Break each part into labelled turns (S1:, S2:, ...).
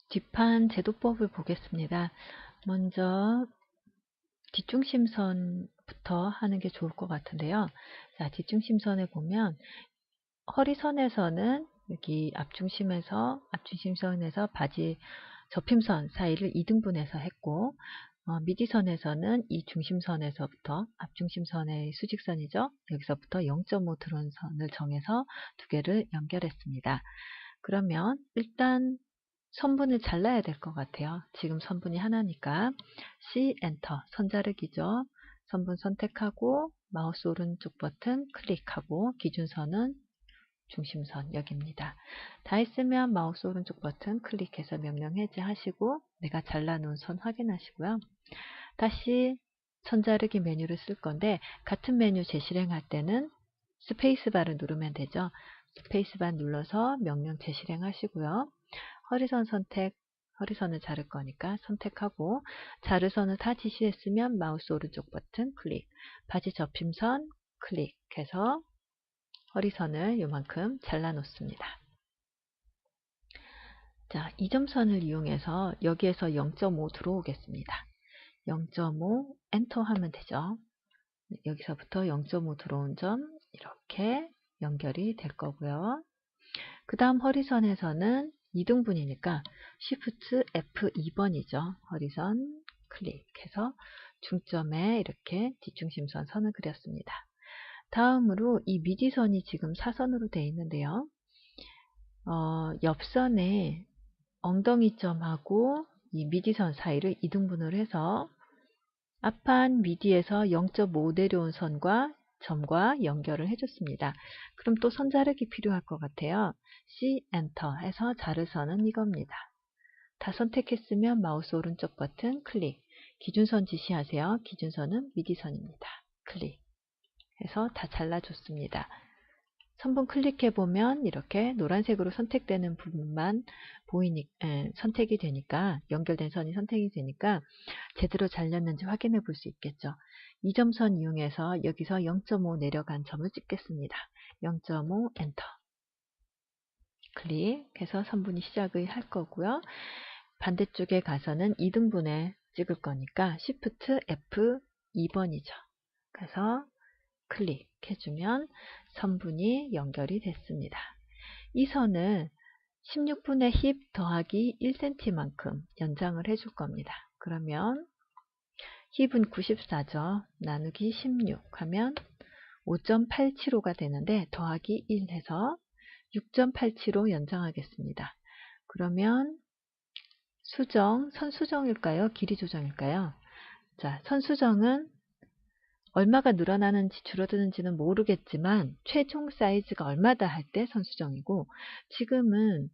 S1: 뒷판 제도법을 보겠습니다. 먼저 뒷중심선부터 하는 게 좋을 것 같은데요. 자, 뒷중심선에 보면 허리선에서는 여기 앞중심선에서 바지 접힘선 사이를 2등분해서 했고, 미지선에서는 이 중심선에서부터 앞중심선의 수직선이죠. 여기서부터 0.5 들어온 선을 정해서 두 개를 연결했습니다. 그러면 일단 선분을 잘라야 될 것 같아요. 지금 선분이 하나니까 C 엔터 선 자르기죠. 선분 선택하고 마우스 오른쪽 버튼 클릭하고 기준선은 중심선 여기입니다. 다 했으면 마우스 오른쪽 버튼 클릭해서 명령 해제하시고 내가 잘라놓은 선 확인하시고요. 다시 선 자르기 메뉴를 쓸 건데 같은 메뉴 재실행할 때는 스페이스바를 누르면 되죠. 스페이스바 눌러서 명령 재실행하시고요. 허리선을 자를 거니까 선택하고 자르선을 다 지시했으면 마우스 오른쪽 버튼 클릭, 바지 접힘선 클릭해서 허리선을 요만큼 잘라 놓습니다. 자, 이점선을 이용해서 여기에서 0.5 들어오겠습니다. 0.5 엔터 하면 되죠. 여기서부터 0.5 들어온 점 이렇게 연결이 될 거고요. 그 다음 허리선에서는 2등분이니까 Shift F2번이죠. 허리선 클릭해서 중점에 이렇게 뒷중심선 선을 그렸습니다. 다음으로 이 미지선이 지금 사선으로 되어 있는데요. 옆선에 엉덩이점하고 이 미지선 사이를 2등분을 해서 앞판 미디에서 0.5 내려온 선과 점과 연결을 해줬습니다. 그럼 또 선 자르기 필요할 것 같아요. C 엔터 해서 자르선은 이겁니다. 다 선택했으면 마우스 오른쪽 버튼 클릭, 기준선 지시하세요. 기준선은 미디선입니다. 클릭 해서 다 잘라줬습니다. 선분 클릭해보면 이렇게 노란색으로 선택되는 부분만 선택이 되니까, 연결된 선이 선택이 되니까 제대로 잘렸는지 확인해 볼 수 있겠죠. 이 점선 이용해서 여기서 0.5 내려간 점을 찍겠습니다. 0.5 엔터 클릭해서 선분이 시작을 할 거고요. 반대쪽에 가서는 2등분에 찍을 거니까 Shift F2번이죠. 그래서 클릭해주면 선분이 연결이 됐습니다. 이 선을 16분의 힙 더하기 1cm만큼 연장을 해줄 겁니다. 그러면 힙은 94죠. 나누기 16 하면 5.875가 되는데 더하기 1 해서 6.875 연장하겠습니다. 그러면 선 수정일까요? 길이 조정일까요? 자, 선 수정은 얼마가 늘어나는지 줄어드는지는 모르겠지만 최종 사이즈가 얼마다 할 때 선수정이고, 지금은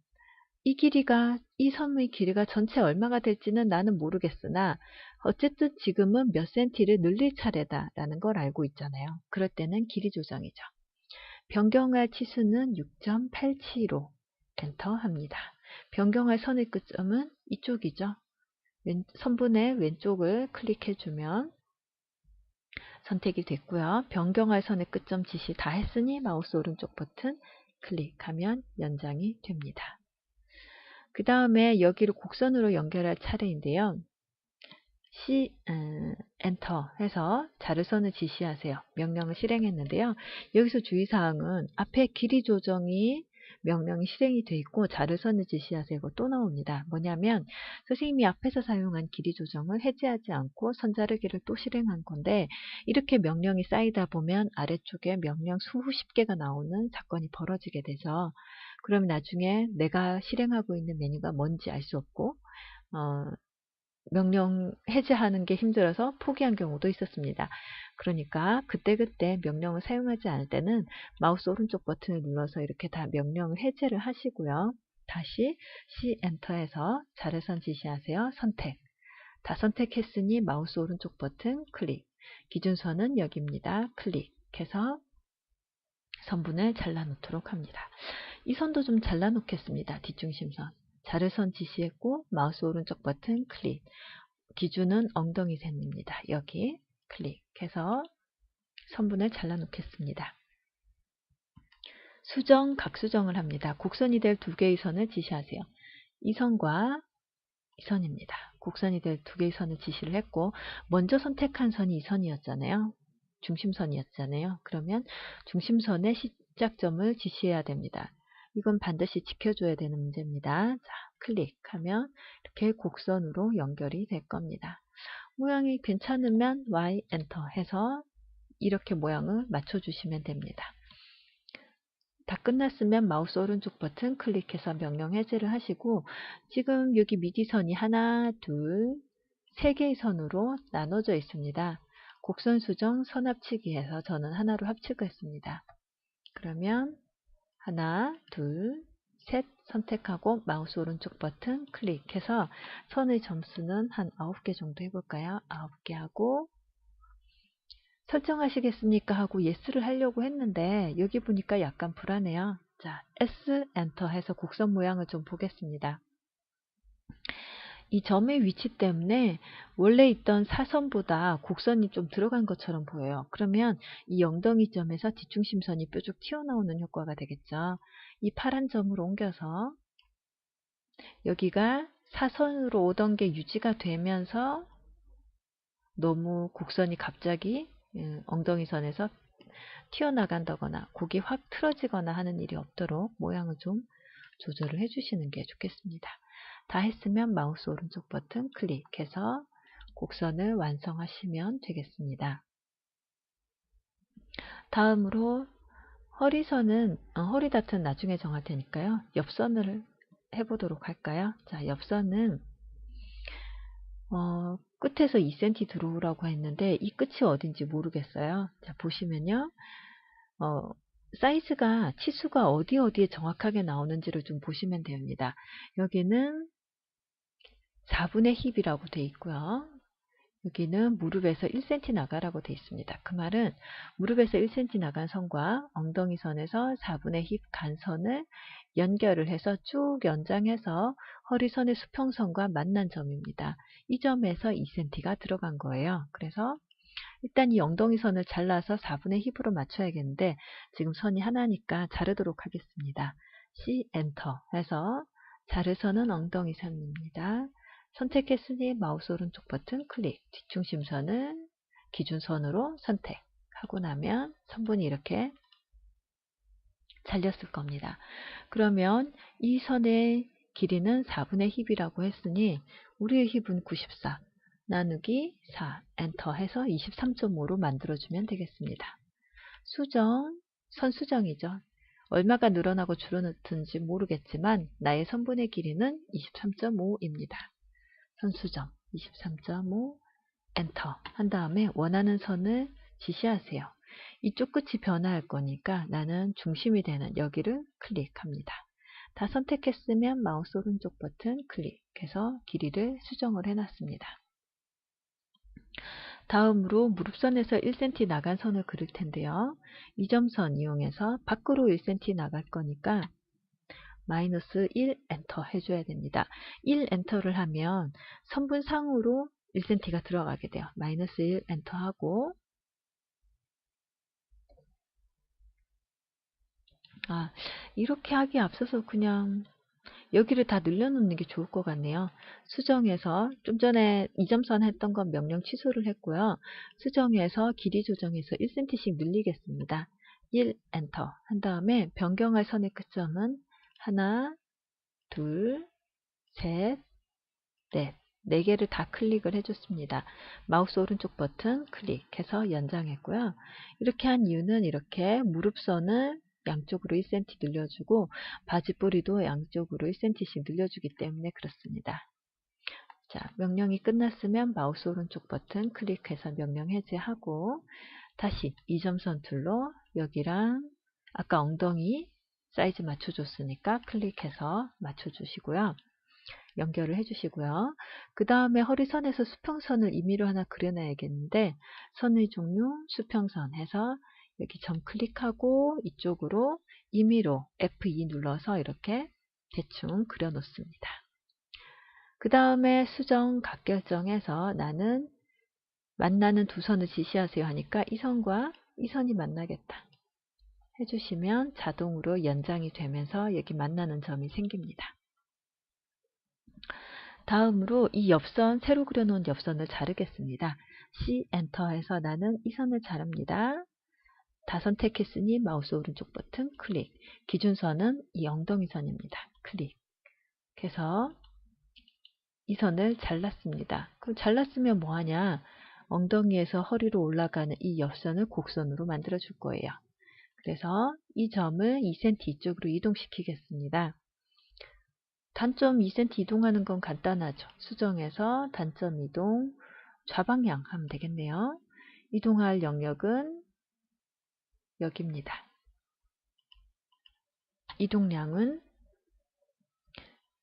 S1: 이 선의 길이가 전체 얼마가 될지는 나는 모르겠으나 어쨌든 지금은 몇 센티를 늘릴 차례다 라는 걸 알고 있잖아요. 그럴 때는 길이 조정이죠. 변경할 치수는 6.875 엔터 합니다. 변경할 선의 끝점은 이쪽이죠. 선분의 왼쪽을 클릭해주면 선택이 됐고요. 변경할 선의 끝점 지시 다 했으니 마우스 오른쪽 버튼 클릭하면 연장이 됩니다. 그 다음에 여기를 곡선으로 연결할 차례인데요. 엔터 해서 자르선을 지시하세요. 명령을 실행했는데요. 여기서 주의사항은 앞에 길이 조정이 명령이 실행이 되어 있고 자르선을 지시하세요가 또 나옵니다. 뭐냐면 선생님이 앞에서 사용한 길이 조정을 해제하지 않고 선 자르기를 또 실행한 건데, 이렇게 명령이 쌓이다 보면 아래쪽에 명령 수십 개가 나오는 사건이 벌어지게 되죠. 그럼 나중에 내가 실행하고 있는 메뉴가 뭔지 알 수 없고 명령 해제하는 게 힘들어서 포기한 경우도 있었습니다. 그러니까 그때그때 명령을 사용하지 않을 때는 마우스 오른쪽 버튼을 눌러서 이렇게 다 명령을 해제를 하시고요. 다시 C 엔터해서 자르선 지시하세요. 선택. 다 선택했으니 마우스 오른쪽 버튼 클릭. 기준선은 여기입니다. 클릭해서 선분을 잘라 놓도록 합니다. 이 선도 좀 잘라 놓겠습니다. 뒷중심선. 자르선 지시했고 마우스 오른쪽 버튼 클릭. 기준은 엉덩이 셈입니다. 여기 클릭해서 선분을 잘라 놓겠습니다. 수정, 각수정을 합니다. 곡선이 될 두 개의 선을 지시하세요. 이 선과 선입니다. 곡선이 될 두 개의 선을 지시를 했고 먼저 선택한 선이 이 선이었잖아요. 중심선이었잖아요. 그러면 중심선의 시작점을 지시해야 됩니다. 이건 반드시 지켜줘야 되는 문제입니다. 자, 클릭하면 이렇게 곡선으로 연결이 될 겁니다. 모양이 괜찮으면 Y 엔터 해서 이렇게 모양을 맞춰주시면 됩니다. 다 끝났으면 마우스 오른쪽 버튼 클릭해서 명령 해제를 하시고 지금 여기 미디선이 하나, 둘, 세 개의 선으로 나눠져 있습니다. 곡선 수정 선 합치기해서 저는 하나로 합치겠습니다. 그러면 하나, 둘, 셋 선택하고 마우스 오른쪽 버튼 클릭해서 선의 점수는 한 9개 정도 해볼까요? 9개 하고 설정하시겠습니까? 하고 예스를 하려고 했는데 여기 보니까 약간 불안해요. 자, S 엔터 해서 곡선 모양을 좀 보겠습니다. 이 점의 위치 때문에 원래 있던 사선보다 곡선이 좀 들어간 것처럼 보여요. 그러면 이 엉덩이 점에서 뒷중심선이 뾰족 튀어나오는 효과가 되겠죠. 이 파란 점을 옮겨서 여기가 사선으로 오던 게 유지가 되면서 너무 곡선이 갑자기 엉덩이 선에서 튀어나간다거나 곡이 확 틀어지거나 하는 일이 없도록 모양을 좀 조절을 해주시는 게 좋겠습니다. 다 했으면 마우스 오른쪽 버튼 클릭해서 곡선을 완성하시면 되겠습니다. 다음으로 허리선은 허리 다트는 나중에 정할 테니까요. 옆선을 해보도록 할까요? 자, 옆선은 끝에서 2cm 들어오라고 했는데 이 끝이 어딘지 모르겠어요. 자, 보시면요. 사이즈가 치수가 어디에 정확하게 나오는지를 좀 보시면 됩니다. 여기는 4분의 힙이라고 되어 있고요. 여기는 무릎에서 1cm 나가라고 되어 있습니다. 그 말은 무릎에서 1cm 나간 선과 엉덩이 선에서 4분의 힙 간선을 연결을 해서 쭉 연장해서 허리선의 수평선과 만난 점입니다. 이 점에서 2cm가 들어간 거예요. 그래서 일단 이 엉덩이 선을 잘라서 4분의 힙으로 맞춰야겠는데 지금 선이 하나니까 자르도록 하겠습니다. C 엔터 해서 자를 선은 엉덩이 선입니다. 선택했으니 마우스 오른쪽 버튼 클릭, 뒷중심선을 기준선으로 선택하고 나면 선분이 이렇게 잘렸을 겁니다. 그러면 이 선의 길이는 4분의 힙이라고 했으니 우리의 힙은 94 나누기 4 엔터 해서 23.5로 만들어주면 되겠습니다. 수정, 선 수정이죠. 얼마가 늘어나고 줄어든지 모르겠지만 나의 선분의 길이는 23.5입니다. 선 수정 23.5 엔터 한 다음에 원하는 선을 지시하세요. 이쪽 끝이 변화할 거니까 나는 중심이 되는 여기를 클릭합니다. 다 선택했으면 마우스 오른쪽 버튼 클릭해서 길이를 수정을 해놨습니다. 다음으로 무릎선에서 1cm 나간 선을 그릴 텐데요. 이 점선 이용해서 밖으로 1cm 나갈 거니까 마이너스 1 엔터 해줘야 됩니다. 1 엔터를 하면 선분상으로 1cm가 들어가게 돼요. 마이너스 1 엔터 하고 이렇게 하기에 앞서서 그냥 여기를 다 늘려놓는 게 좋을 것 같네요. 수정해서 좀 전에 이점선 했던 건 명령 취소를 했고요. 수정해서 길이 조정해서 1cm씩 늘리겠습니다. 1 엔터 한 다음에 변경할 선의 끝점은 하나, 둘, 셋, 넷. 4개를 다 클릭을 해줬습니다. 마우스 오른쪽 버튼 클릭해서 연장했고요. 이렇게 한 이유는 이렇게 무릎선을 양쪽으로 1cm 늘려주고 바지뿌리도 양쪽으로 1cm씩 늘려주기 때문에 그렇습니다. 자, 명령이 끝났으면 마우스 오른쪽 버튼 클릭해서 명령 해제하고 다시 이점선 툴로 여기랑 아까 엉덩이 사이즈 맞춰줬으니까 클릭해서 맞춰주시고요. 연결을 해주시고요. 그 다음에 허리선에서 수평선을 임의로 하나 그려놔야겠는데 선의 종류 수평선 해서 여기 점 클릭하고 이쪽으로 임의로 F2 눌러서 이렇게 대충 그려 놓습니다. 그 다음에 수정 각결정해서 나는 만나는 두 선을 지시하세요 하니까 이 선과 이 선이 만나겠다 해주시면 자동으로 연장이 되면서 여기 만나는 점이 생깁니다. 다음으로 이 옆선, 새로 그려놓은 옆선을 자르겠습니다. C 엔터 해서 나는 이 선을 자릅니다. 다 선택했으니 마우스 오른쪽 버튼 클릭. 기준선은 이 엉덩이 선입니다. 클릭. 해서 이 선을 잘랐습니다. 그럼 잘랐으면 뭐하냐? 엉덩이에서 허리로 올라가는 이 옆선을 곡선으로 만들어 줄 거예요. 그래서 이 점을 2cm 이쪽으로 이동시키겠습니다. 단점 2cm 이동하는 건 간단하죠. 수정해서 단점 이동, 좌방향 하면 되겠네요. 이동할 영역은 여기입니다. 이동량은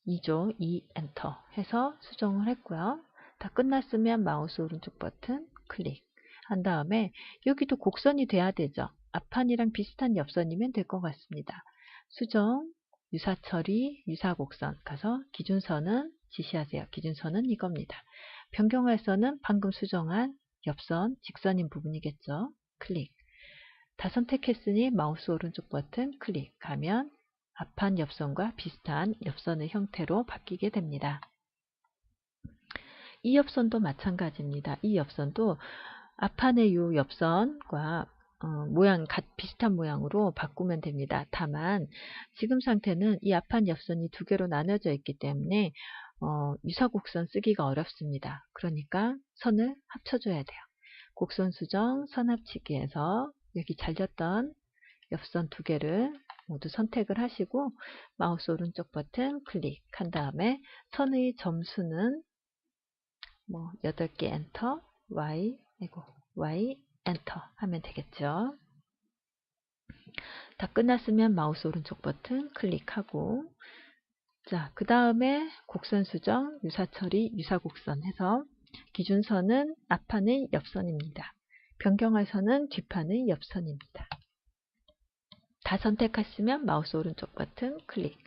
S1: 2죠. 2 엔터 해서 수정을 했고요. 다 끝났으면 마우스 오른쪽 버튼 클릭 한 다음에 여기도 곡선이 돼야 되죠. 앞판이랑 비슷한 옆선이면 될 것 같습니다. 수정, 유사 처리, 유사 곡선 가서 기준선은 지시하세요. 기준선은 이겁니다. 변경할 선은 방금 수정한 옆선, 직선인 부분이겠죠. 클릭. 다 선택했으니 마우스 오른쪽 버튼 클릭하면 앞판 옆선과 비슷한 옆선의 형태로 바뀌게 됩니다. 이 옆선도 마찬가지입니다. 이 옆선도 앞판의 이 옆선과 비슷한 모양으로 바꾸면 됩니다. 다만 지금 상태는 이 앞판 옆선이 두 개로 나눠져 있기 때문에 유사곡선 쓰기가 어렵습니다. 그러니까 선을 합쳐줘야 돼요. 곡선 수정, 선 합치기에서 여기 잘렸던 옆선 두 개를 모두 선택을 하시고 마우스 오른쪽 버튼 클릭한 다음에 선의 점수는 8개 엔터, Y 엔터 하면 되겠죠. 다 끝났으면 마우스 오른쪽 버튼 클릭하고 자, 그 다음에 곡선 수정, 유사 처리, 유사 곡선 해서 기준선은 앞판의 옆선입니다. 변경할 선은 뒷판의 옆선입니다. 다 선택하시면 마우스 오른쪽 버튼 클릭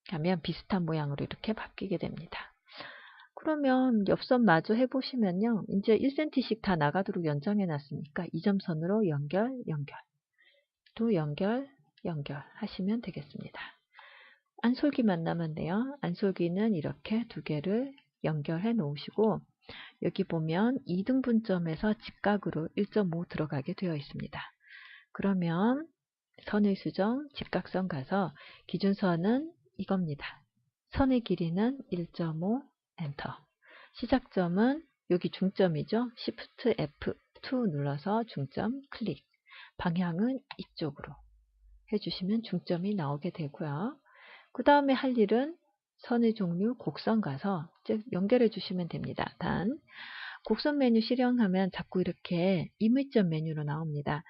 S1: 하면 비슷한 모양으로 이렇게 바뀌게 됩니다. 그러면 옆선 마저 해보시면요. 이제 1cm씩 다 나가도록 연장해 놨으니까 이 점선으로 연결, 또 연결 하시면 되겠습니다. 안솔기만 남았네요. 안솔기는 이렇게 두 개를 연결해 놓으시고 여기 보면 2등분점에서 직각으로 1.5 들어가게 되어 있습니다. 그러면 선의 수정, 직각선 가서 기준선은 이겁니다. 선의 길이는 1.5 엔터. 시작점은 여기 중점이죠. Shift F2 눌러서 중점 클릭. 방향은 이쪽으로 해주시면 중점이 나오게 되고요. 그 다음에 할 일은 선의 종류 곡선 가서 연결해 주시면 됩니다. 단 곡선 메뉴 실행하면 자꾸 이렇게 이물점 메뉴로 나옵니다.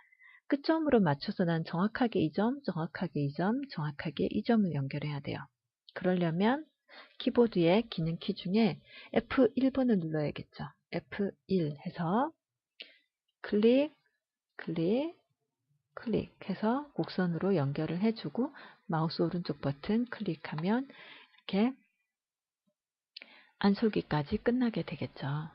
S1: 끝점으로 맞춰서 난 정확하게 이 점, 정확하게 이 점, 정확하게 이 점을 연결해야 돼요. 그러려면 키보드의 기능키 중에 F1번을 눌러야겠죠. F1 해서 클릭 해서 곡선으로 연결을 해주고 마우스 오른쪽 버튼 클릭하면 이렇게 안솔기까지 끝나게 되겠죠.